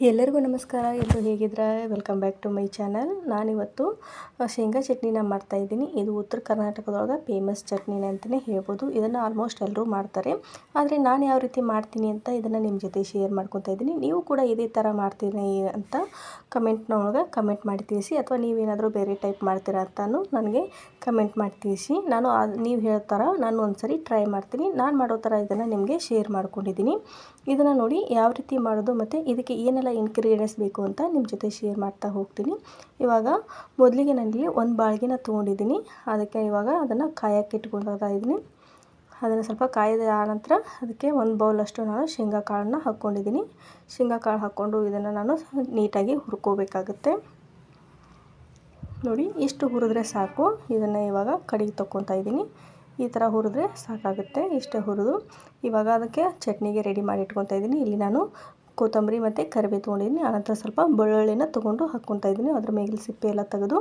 ಎಲ್ಲರಿಗೂ ನಮಸ್ಕಾರ. ಎಲ್ಲರೂ ಹೇಗಿದ್ರೆ welcome back to my channel. ನಾನಿವತ್ತು ಶೇಂಗಾ ಚಟ್ನಿನ ಮಾಡ್ತಾಯಿದ್ದೀನಿ. ಇದು ಉತ್ತರ ಕರ್ನಾಟಕದೊಳಗೆ ಫೇಮಸ್ ಚಟ್ನಿನೇ ಅಂತಲೇ ಹೇಳ್ಬೋದು. ಇದನ್ನು ಆಲ್ಮೋಸ್ಟ್ ಎಲ್ಲರೂ ಮಾಡ್ತಾರೆ. ಆದರೆ ನಾನು ಯಾವ ರೀತಿ ಮಾಡ್ತೀನಿ ಅಂತ ಇದನ್ನು ನಿಮ್ಮ ಜೊತೆ ಶೇರ್ ಮಾಡ್ಕೊತಾ ಇದ್ದೀನಿ. ನೀವು ಕೂಡ ಇದೇ ಥರ ಮಾಡ್ತೀನಿ ಅಂತ ಕಮೆಂಟ್ನೊಳಗೆ ಕಮೆಂಟ್ ಮಾಡಿ ತಿಳಿಸಿ, ಅಥವಾ ನೀವೇನಾದರೂ ಬೇರೆ ಟೈಪ್ ಮಾಡ್ತೀರಾ ಅಂತಲೂ ನನಗೆ ಕಮೆಂಟ್ ಮಾಡಿ ತಿಳಿಸಿ. ನೀವು ಹೇಳೋ ಥರ ನಾನು ಒಂದ್ಸರಿ ಟ್ರೈ ಮಾಡ್ತೀನಿ. ನಾನು ಮಾಡೋ ಥರ ಇದನ್ನು ನಿಮಗೆ ಶೇರ್ ಮಾಡ್ಕೊಂಡಿದ್ದೀನಿ. ಇದನ್ನು ನೋಡಿ ಯಾವ ರೀತಿ ಮಾಡೋದು ಮತ್ತು ಇದಕ್ಕೆ ಏನೆಲ್ಲ ಇಂಗ್ರೀಡಿಯೆಂಟ್ಸ್ ಬೇಕು ಅಂತ ನಿಮ್ಮ ಜೊತೆ ಶೇರ್ ಮಾಡ್ತಾ ಹೋಗ್ತೀನಿ. ಇವಾಗ ಮೊದಲಿಗೆ ನಾನಿಲ್ಲಿ ಒಂದು ಬಾಳ್ಗೆನ ತೊಗೊಂಡಿದ್ದೀನಿ. ಅದಕ್ಕೆ ಇವಾಗ ಅದನ್ನು ಕಾಯಕ್ಕೆ ಇಟ್ಕೊಳ್ತಾ ಇದ್ದೀನಿ. ಅದನ್ನು ಸ್ವಲ್ಪ ಕಾಯ್ದ ಆನಂತರ ಅದಕ್ಕೆ ಒಂದು ಬೌಲಷ್ಟು ನಾನು ಶೇಂಗಾ ಕಾಳನ್ನ ಹಾಕ್ಕೊಂಡಿದ್ದೀನಿ. ಶೇಂಗಾ ಕಾಳು ಹಾಕ್ಕೊಂಡು ಇದನ್ನು ನಾನು ನೀಟಾಗಿ ಹುರ್ಕೋಬೇಕಾಗುತ್ತೆ. ನೋಡಿ, ಇಷ್ಟು ಹುರಿದ್ರೆ ಸಾಕು. ಇದನ್ನು ಇವಾಗ ಕಡೆಗೆ ತಗೊತಾ ಇದ್ದೀನಿ. ಈ ಥರ ಹುರಿದ್ರೆ ಸಾಕಾಗುತ್ತೆ. ಇಷ್ಟೇ ಹುರಿದು ಇವಾಗ ಅದಕ್ಕೆ ಚಟ್ನಿಗೆ ರೆಡಿ ಮಾಡಿ ಇಟ್ಕೊತಾ ಇದ್ದೀನಿ. ಇಲ್ಲಿ ನಾನು ಕೊತ್ತಂಬರಿ ಮತ್ತು ಕರಿಬೇವು ತೊಗೊಂಡಿದ್ದೀನಿ. ಆನಂತರ ಸ್ವಲ್ಪ ಬೆಳ್ಳುಳ್ಳಿನ ತೊಗೊಂಡು ಹಾಕ್ಕೊತಾ ಇದ್ದೀನಿ. ಅದ್ರ ಮೇಗಿನ ಸಿಪ್ಪೆ ಎಲ್ಲ ತೆಗೆದು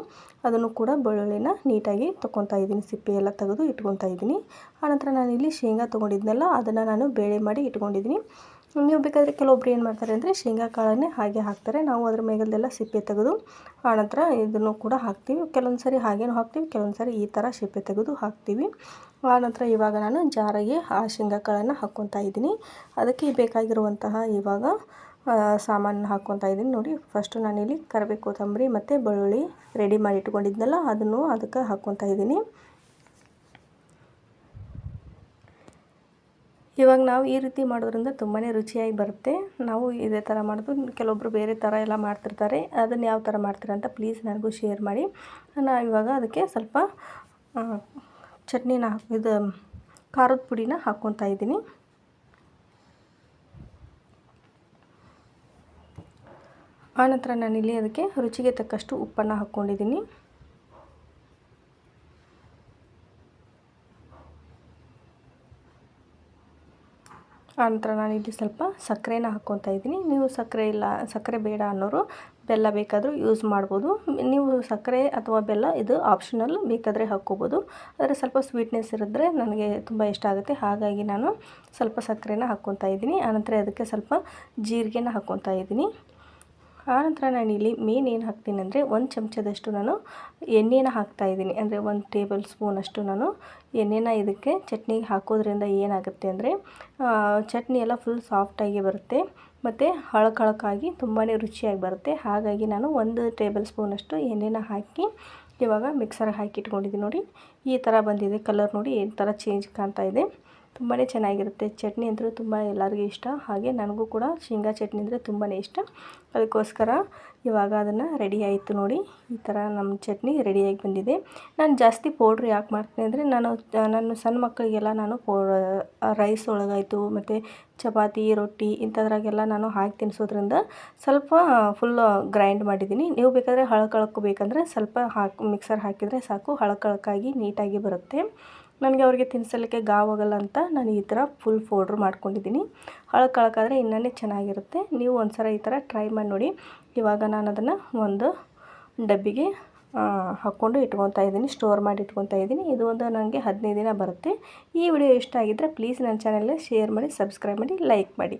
ಅದನ್ನು ಕೂಡ ಬೆಳ್ಳುಳ್ಳಿನ ನೀಟಾಗಿ ತೊಗೊತಾ ಇದ್ದೀನಿ. ಸಿಪ್ಪೆ ಎಲ್ಲ ತೆಗೆದು ಇಟ್ಕೊತಾ ಇದ್ದೀನಿ. ಆನಂತರ ನಾನಿಲ್ಲಿ ಶೇಂಗಾ ತೊಗೊಂಡಿದ್ನಲ್ಲ ಅದನ್ನು ನಾನು ಬೇಳೆ ಮಾಡಿ ಇಟ್ಕೊಂಡಿದ್ದೀನಿ. ನೀವು ಬೇಕಾದರೆ ಕೆಲವೊಬ್ರು ಏನು ಮಾಡ್ತಾರೆ ಅಂದರೆ ಶೇಂಗಾ ಕಾಳನ್ನೇ ಹಾಗೆ ಹಾಕ್ತಾರೆ. ನಾವು ಅದ್ರ ಮೇಗಲ್ದೆಲ್ಲ ಸಿಪ್ಪೆ ತೆಗೆದು ಆನಂತರ ಇದನ್ನು ಕೂಡ ಹಾಕ್ತೀವಿ. ಕೆಲವೊಂದು ಸರಿ ಹಾಗೇನೂ ಹಾಕ್ತೀವಿ, ಕೆಲವೊಂದು ಸರಿ ಈ ಥರ ಸಿಪ್ಪೆ ತೆಗೆದು ಹಾಕ್ತೀವಿ. ಆನಂತರ ಇವಾಗ ನಾನು ಜಾರಿಗೆ ಆ ಶೇಂಗಾ ಕಾಳನ್ನು ಹಾಕ್ಕೊತಾ ಇದ್ದೀನಿ. ಅದಕ್ಕೆ ಬೇಕಾಗಿರುವಂತಹ ಇವಾಗ ಸಾಮಾನು ಹಾಕ್ಕೊತಾ ಇದ್ದೀನಿ. ನೋಡಿ, ಫಸ್ಟು ನಾನಿಲ್ಲಿ ಕರಿಬೇವು, ಕೊತ್ತಂಬರಿ ಮತ್ತು ಬೆಳ್ಳುಳ್ಳಿ ರೆಡಿ ಮಾಡಿ ಇಟ್ಕೊಂಡಿದ್ನಲ್ಲ ಅದನ್ನು ಅದಕ್ಕೆ ಹಾಕ್ಕೊತಾ ಇದ್ದೀನಿ. ಇವಾಗ ನಾವು ಈ ರೀತಿ ಮಾಡೋದ್ರಿಂದ ತುಂಬಾ ರುಚಿಯಾಗಿ ಬರುತ್ತೆ. ನಾವು ಇದೇ ಥರ ಮಾಡೋದು. ಕೆಲವೊಬ್ಬರು ಬೇರೆ ಥರ ಎಲ್ಲ ಮಾಡ್ತಿರ್ತಾರೆ. ಅದನ್ನು ಯಾವ ಥರ ಮಾಡ್ತೀರ ಅಂತ ಪ್ಲೀಸ್ ನನಗೂ ಶೇರ್ ಮಾಡಿ. ನಾನು ಇವಾಗ ಅದಕ್ಕೆ ಸ್ವಲ್ಪ ಚಟ್ನಿನ ಇದು ಖಾರದ ಪುಡಿನ ಹಾಕ್ಕೊತಾ ಇದ್ದೀನಿ. ಆನಂತರ ನಾನಿಲ್ಲಿ ಅದಕ್ಕೆ ರುಚಿಗೆ ತಕ್ಕಷ್ಟು ಉಪ್ಪನ್ನು ಹಾಕ್ಕೊಂಡಿದ್ದೀನಿ. ಆನಂತರ ನಾನಿಲ್ಲಿ ಸ್ವಲ್ಪ ಸಕ್ಕರೆನ ಹಾಕ್ಕೊತಾ ಇದ್ದೀನಿ. ನೀವು ಸಕ್ಕರೆ ಬೇಡ ಅನ್ನೋರು ಬೆಲ್ಲ ಬೇಕಾದರೂ ಯೂಸ್ ಮಾಡ್ಬೋದು. ನೀವು ಸಕ್ಕರೆ ಅಥವಾ ಬೆಲ್ಲ ಇದು ಆಪ್ಷನಲ್, ಬೇಕಾದರೆ ಹಾಕ್ಕೋಬೋದು. ಆದರೆ ಸ್ವಲ್ಪ ಸ್ವೀಟ್ನೆಸ್ ಇರಿದ್ರೆ ನನಗೆ ತುಂಬ ಇಷ್ಟ ಆಗುತ್ತೆ. ಹಾಗಾಗಿ ನಾನು ಸ್ವಲ್ಪ ಸಕ್ಕರೆನ ಹಾಕ್ಕೊತಾ ಇದ್ದೀನಿ. ಆನಂತರ ಅದಕ್ಕೆ ಸ್ವಲ್ಪ ಜೀರಿಗೆನ ಹಾಕ್ಕೊತಾ ಇದ್ದೀನಿ. ಆನಂತರ ನಾನಿಲ್ಲಿ ಮೇನ್ ಏನು ಹಾಕ್ತೀನಿ ಅಂದರೆ 1 ಚಮಚದಷ್ಟು ನಾನು ಎಣ್ಣೆನ ಹಾಕ್ತಾಯಿದ್ದೀನಿ. ಅಂದರೆ 1 ಟೇಬಲ್ ಸ್ಪೂನಷ್ಟು ನಾನು ಎಣ್ಣೆನ ಇದಕ್ಕೆ ಚಟ್ನಿಗೆ ಹಾಕೋದ್ರಿಂದ ಏನಾಗುತ್ತೆ ಅಂದರೆ ಚಟ್ನಿ ಎಲ್ಲ ಫುಲ್ ಸಾಫ್ಟಾಗಿ ಬರುತ್ತೆ ಮತ್ತು ಹಳಕಾಗಿ ತುಂಬಾ ರುಚಿಯಾಗಿ ಬರುತ್ತೆ. ಹಾಗಾಗಿ ನಾನು 1 ಟೇಬಲ್ ಸ್ಪೂನಷ್ಟು ಎಣ್ಣೆನ ಹಾಕಿ ಇವಾಗ ಮಿಕ್ಸರ್ಗೆ ಹಾಕಿ ಇಟ್ಕೊಂಡಿದ್ದೀನಿ. ನೋಡಿ, ಈ ಥರ ಬಂದಿದೆ. ಕಲರ್ ನೋಡಿ ಈ ಥರ ಚೇಂಜ್ ಕಾಣ್ತಾ ಇದೆ. ತುಂಬಾ ಚೆನ್ನಾಗಿರುತ್ತೆ. ಚಟ್ನಿ ಅಂದರೆ ತುಂಬ ಎಲ್ಲರಿಗೂ ಇಷ್ಟ. ಹಾಗೆ ನನಗೂ ಕೂಡ ಶೇಂಗಾ ಚಟ್ನಿ ಅಂದರೆ ತುಂಬಾ ಇಷ್ಟ. ಅದಕ್ಕೋಸ್ಕರ ಇವಾಗ ಅದನ್ನು ರೆಡಿ ಆಯಿತು. ನೋಡಿ, ಈ ಥರ ನಮ್ಮ ಚಟ್ನಿ ರೆಡಿಯಾಗಿ ಬಂದಿದೆ. ನಾನು ಜಾಸ್ತಿ ಪೌಡ್ರ್ ಯಾಕೆ ಮಾಡ್ತೀನಿ ಅಂದರೆ ನಾನು ಸಣ್ಣ ಮಕ್ಕಳಿಗೆಲ್ಲ ನಾನು ರೈಸ್ ಒಳಗಾಯಿತು ಮತ್ತು ಚಪಾತಿ, ರೊಟ್ಟಿ ಇಂಥದ್ರಾಗೆಲ್ಲ ನಾನು ಹಾಕಿ ತಿನ್ನಿಸೋದ್ರಿಂದ ಸ್ವಲ್ಪ ಫುಲ್ ಗ್ರೈಂಡ್ ಮಾಡಿದ್ದೀನಿ. ನೀವು ಬೇಕಾದರೆ ಹಳಕಳಕ್ಕೆ ಬೇಕಂದರೆ ಸ್ವಲ್ಪ ಮಿಕ್ಸರ್ ಹಾಕಿದರೆ ಸಾಕು. ಹಳಕಳಕ್ಕಾಗಿ ನೀಟಾಗಿ ಬರುತ್ತೆ. ನನಗೆ ಅವ್ರಿಗೆ ತಿನ್ನಿಸಲಿಕ್ಕೆ ಗಾವಾಗಲ್ಲ ಅಂತ ನಾನು ಈ ಥರ ಫುಲ್ ಪೌಡ್ರ್ ಮಾಡ್ಕೊಂಡಿದ್ದೀನಿ. ಹಳಕಳಕ್ಕಾದರೆ ಇನ್ನೂ ಚೆನ್ನಾಗಿರುತ್ತೆ. ನೀವು ಒಂದ್ಸಲ ಈ ಥರ ಟ್ರೈ ಮಾಡಿ ನೋಡಿ. ಇವಾಗ ನಾನು ಅದನ್ನು ಒಂದು ಡಬ್ಬಿಗೆ ಹಾಕ್ಕೊಂಡು ಇಟ್ಕೊತಾ ಇದ್ದೀನಿ. ಸ್ಟೋರ್ ಮಾಡಿ ಇಟ್ಕೊತಾ ಇದ್ದೀನಿ. ಇದು ಒಂದು ನನಗೆ 15 ದಿನ ಬರುತ್ತೆ. ಈ ವಿಡಿಯೋ ಇಷ್ಟ ಆಗಿದ್ದರೆ ಪ್ಲೀಸ್ ನನ್ನ ಚಾನಲ್ಗೆ ಶೇರ್ ಮಾಡಿ, ಸಬ್ಸ್ಕ್ರೈಬ್ ಮಾಡಿ, ಲೈಕ್ ಮಾಡಿ.